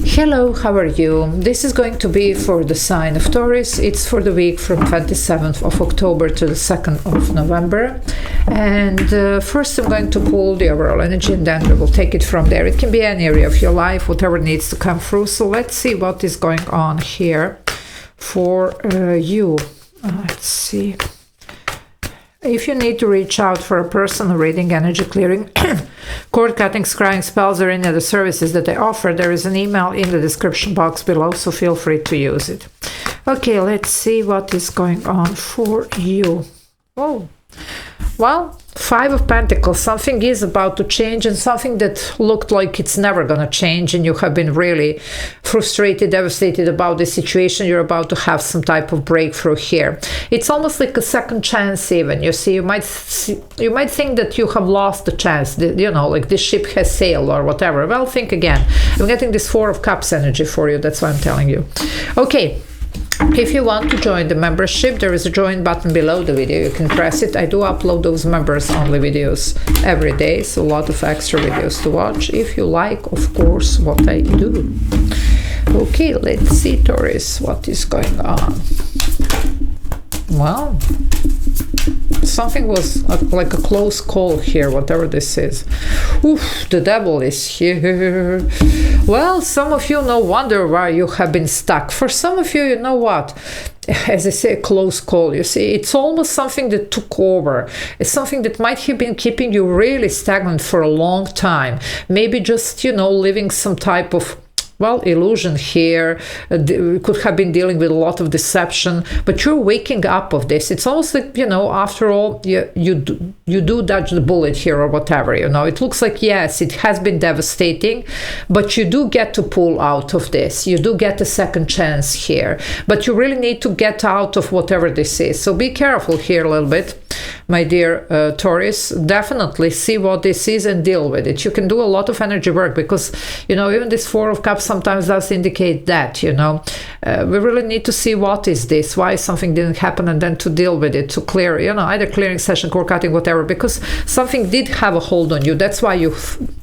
Hello, how are you? This is going to be for the sign of Taurus. It's for the week from 27th of October to the 2nd of November. And first I'm going to pull the overall energy and then we will take it from there. It can be any area of your life, whatever needs to come through. So let's see what is going on here for you. Let's see. If you need to reach out for a personal reading, energy clearing, cord cutting, scrying spells, or any other services that I offer, there is an email in the description box below, so feel free to use it. Okay, let's see what is going on for you. Oh, well, Five of Pentacles. Something is about to change, and something that looked like it's never going to change, and you have been really frustrated, devastated about the situation. You're about to have some type of breakthrough here. It's almost like a second chance even. You see, you might think that you have lost the chance, you know, like this ship has sailed or whatever. Well, think again. I'm getting this Four of Cups energy for you. That's what I'm telling you. Okay. If you want to join the membership, there is a join button below the video. You can press it. I do upload those members only videos every day, so a lot of extra videos to watch if you like, of course, what I do. Okay, let's see, Taurus, what is going on. Well, something was like a close call here, whatever this is. Oof, the devil is here. Well, some of you no wonder why you have been stuck. For some of you, you know what? As I say, a close call, you see, it's almost something that took over. It's something that might have been keeping you really stagnant for a long time. Maybe just, you know, living some type of, well, illusion here. We could have been dealing with a lot of deception, but you're waking up of this. It's almost like, you know, after all, you do dodge the bullet here or whatever, you know. It looks like, yes, it has been devastating, but you do get to pull out of this. You do get a second chance here, but you really need to get out of whatever this is. So be careful here a little bit, my dear Taurus. Definitely see what this is and deal with it. You can do a lot of energy work because, you know, even this Four of Cups sometimes does indicate that, you know, we really need to see what is this, why something didn't happen, and then to deal with it, to clear, you know, either clearing session, cord cutting, whatever, because something did have a hold on you. That's why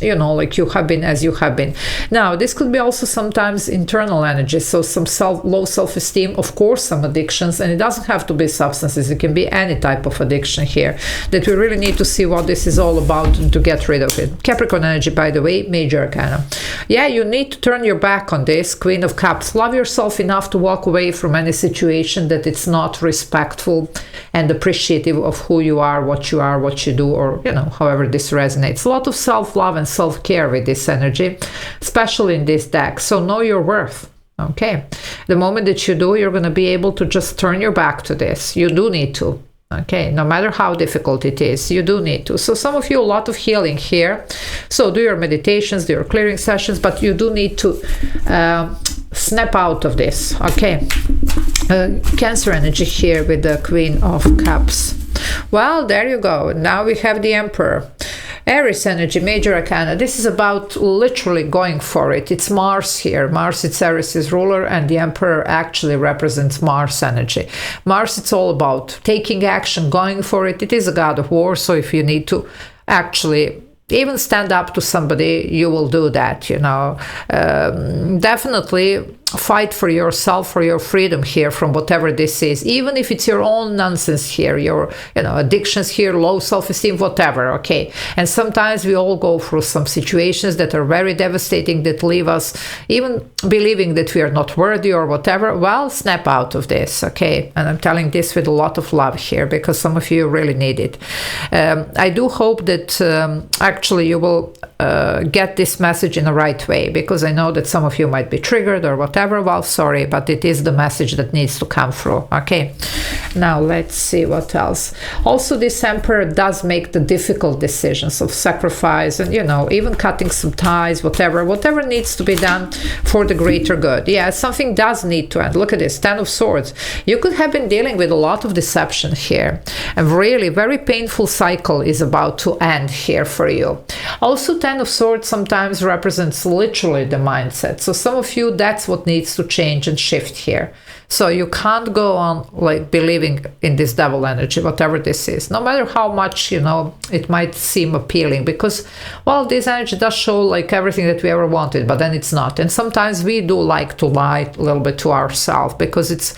you know, like you have been as you have been. Now, this could be also sometimes internal energy, so some low self-esteem, of course, some addictions, and it doesn't have to be substances. It can be any type of addiction here that we really need to see what this is all about and to get rid of it. Capricorn energy, by the way, major arcana. Yeah, you need to turn your back on this. Queen of Cups. Love yourself enough to walk away from any situation that it's not respectful and appreciative of who you are, what you do, or, you know, however this resonates. A lot of self-love and self-care with this energy, especially in this deck. So know your worth. Okay. The moment that you do, you're going to be able to just turn your back to this. You do need to. Okay, no matter how difficult it is, you do need to. So some of you, a lot of healing here. So do your meditations, do your clearing sessions, but you do need to snap out of this. Okay, Cancer energy here with the Queen of Cups. Well, there you go. Now we have the Emperor. Aries energy, major arcana. This is about literally going for it. It's Mars here. Mars, it's Aries' ruler, and the Emperor actually represents Mars energy. Mars, it's all about taking action, going for it. It is a god of war, so if you need to actually even stand up to somebody, you will do that, you know. Definitely fight for yourself, for your freedom here from whatever this is, even if it's your own nonsense here, your, you know, addictions here, low self-esteem, whatever. Okay, and sometimes we all go through some situations that are very devastating, that leave us even believing that we are not worthy or whatever. Well, snap out of this. Okay, and I'm telling this with a lot of love here because some of you really need it. I do hope that actually you will get this message in the right way, because I know that some of you might be triggered or whatever. Well, sorry, but it is the message that needs to come through. Okay, now let's see what else. Also, this Emperor does make the difficult decisions of sacrifice and, you know, even cutting some ties, whatever needs to be done for the greater good. Yeah, something does need to end. Look at this, Ten of Swords. You could have been dealing with a lot of deception here, and really very painful cycle is about to end here for you. feel. Also, Ten of Swords sometimes represents literally the mindset. So some of you, that's what needs to change and shift here. So you can't go on like believing in this devil energy, whatever this is, no matter how much, you know, it might seem appealing, because, well, this energy does show like everything that we ever wanted, but then it's not. And sometimes we do like to lie a little bit to ourselves, because it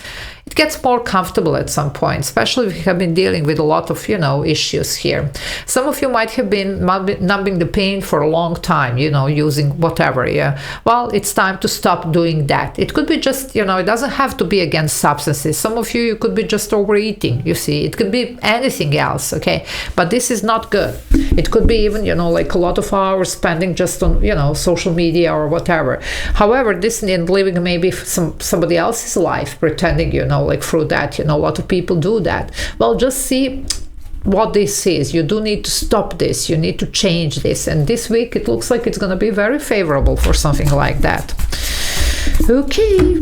gets more comfortable at some point, especially if you have been dealing with a lot of, you know, issues here. Some of you might have been numbing the pain for a long time, you know, using whatever, yeah. Well, it's time to stop doing that. It could be just, you know, it doesn't have to be against substances. Some of you could be just overeating, you see. It could be anything else, okay? But this is not good. It could be even, you know, like a lot of hours spending just on, you know, social media or whatever. However, this in living maybe somebody else's life, pretending, you know, like through that, you know, a lot of people do that. Well, just see what this is. You do need to stop this. You need to change this. And this week, it looks like it's going to be very favorable for something like that. Okay.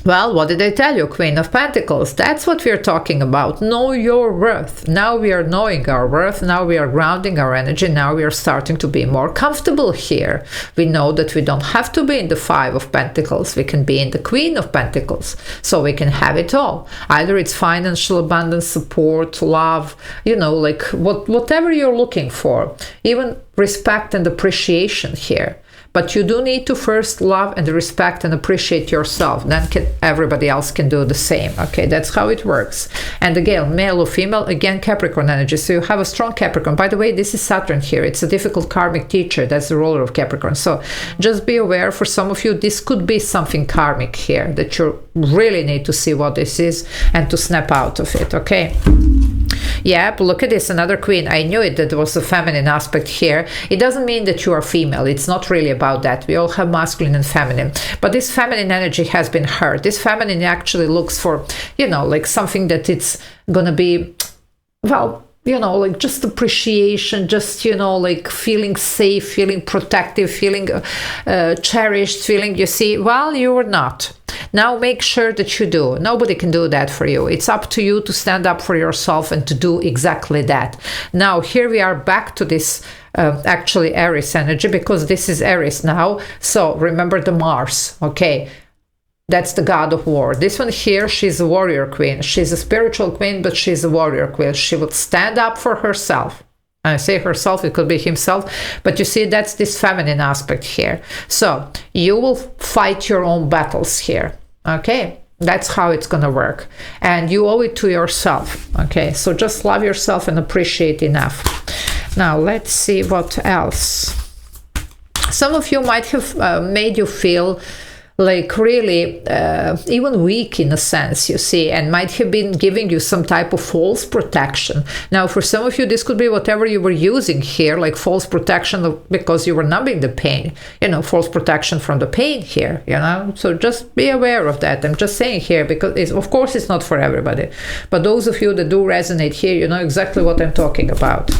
Well, what did I tell you? Queen of Pentacles. That's what we're talking about. Know your worth. Now we are knowing our worth. Now we are grounding our energy. Now we are starting to be more comfortable here. We know that we don't have to be in the Five of Pentacles. We can be in the Queen of Pentacles. So we can have it all. Either it's financial abundance, support, love, you know, like whatever you're looking for. Even respect and appreciation here. But you do need to first love and respect and appreciate yourself. Then everybody else can do the same. Okay, that's how it works. And again, male or female, again, Capricorn energy. So you have a strong Capricorn. By the way, this is Saturn here. It's a difficult karmic teacher. That's the ruler of Capricorn. So just be aware, for some of you, this could be something karmic here that you really need to see what this is and to snap out of it. Okay. Yep, look at this, another queen. I knew it, that there was a feminine aspect here. It doesn't mean that you are female. It's not really about that. We all have masculine and feminine. But this feminine energy has been hurt. This feminine actually looks for, you know, like something that it's going to be, well, you know, like just appreciation, just, you know, like feeling safe, feeling protective, feeling cherished, feeling, you see, well, you are not. Now make sure that you do. Nobody can do that for you. It's up to you to stand up for yourself and to do exactly that. Now, here we are back to this actually Aries energy, because this is Aries now. So remember the Mars, okay? That's the god of war. This one here, she's a warrior queen. She's a spiritual queen, but she's a warrior queen. She would stand up for herself. I say herself, it could be himself, but you see, that's this feminine aspect here. So you will fight your own battles here. Okay, that's how it's gonna work, and you owe it to yourself. Okay, so just love yourself and appreciate enough. Now let's see what else. Some of you might have made you feel like really even weak in a sense, you see, and might have been giving you some type of false protection. Now, for some of you, this could be whatever you were using here, like false protection because you were numbing the pain, you know, false protection from the pain here, you know. So just be aware of that. I'm just saying here, because it's, of course, it's not for everybody, but those of you that do resonate here, you know exactly what I'm talking about.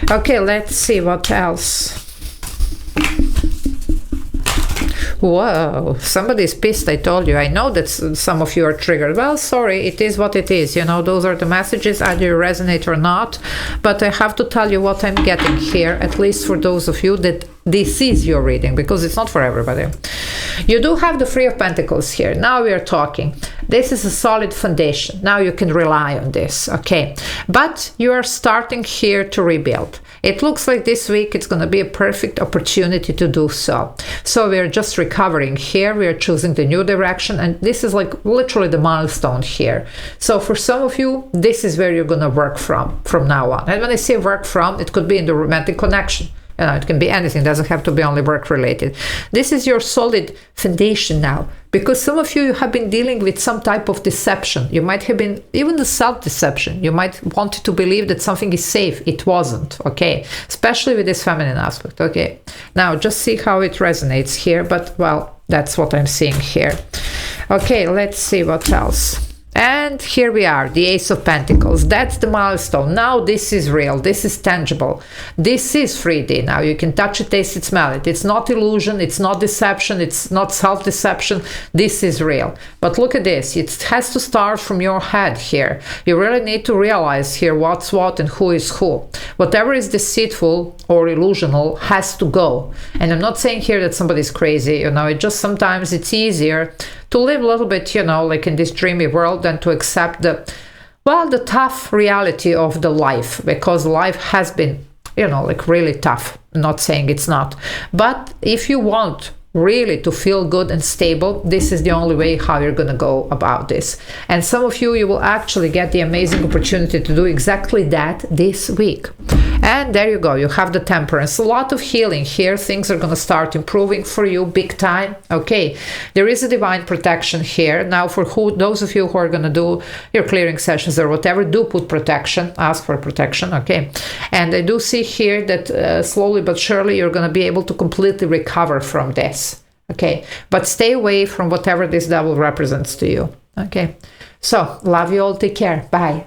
Okay, let's see what else. Whoa, somebody's pissed, I told you. I know that some of you are triggered. Well, sorry, it is what it is. You know, those are the messages, either you resonate or not. But I have to tell you what I'm getting here, at least for those of you that this is your reading, because it's not for everybody. You do have the Three of Pentacles here. Now we are talking. This is a solid foundation. Now you can rely on this, okay? But you are starting here to rebuild. It looks like this week it's going to be a perfect opportunity to do so. So we're just recovering here. We are choosing the new direction, and this is like literally the milestone here. So for some of you, this is where you're going to work from now on. And when I say work from, it could be in the romantic connection. You know, it can be anything, it doesn't have to be only work related. This is your solid foundation now, because some of you have been dealing with some type of deception. You might have been, even the self-deception. You might want to believe that something is safe. It wasn't, okay? Especially with this feminine aspect, okay? Now, just see how it resonates here, but, well, that's what I'm seeing here. Okay, let's see what else. And here we are, the Ace of Pentacles. That's the milestone. Now this is real. This is tangible. This is 3D. Now you can touch it, taste it, smell it. It's not illusion. It's not deception. It's not self-deception. This is real. But look at this. It has to start from your head here. You really need to realize here what's what and who is who. Whatever is deceitful or illusional has to go. And I'm not saying here that somebody's crazy, you know, it just sometimes it's easier to live a little bit, you know, like in this dreamy world than to accept the, well, the tough reality of the life, because life has been, you know, like really tough. I'm not saying it's not. But if you want really to feel good and stable, this is the only way how you're going to go about this. And some of you, you will actually get the amazing opportunity to do exactly that this week. And there you go, you have the Temperance. A lot of healing here. Things are going to start improving for you big time. Okay, there is a divine protection here. Now for those of you who are going to do your clearing sessions or whatever, do put protection, ask for protection. Okay, and I do see here that slowly but surely you're going to be able to completely recover from this. Okay, but stay away from whatever this devil represents to you. Okay, so love you all, take care, bye.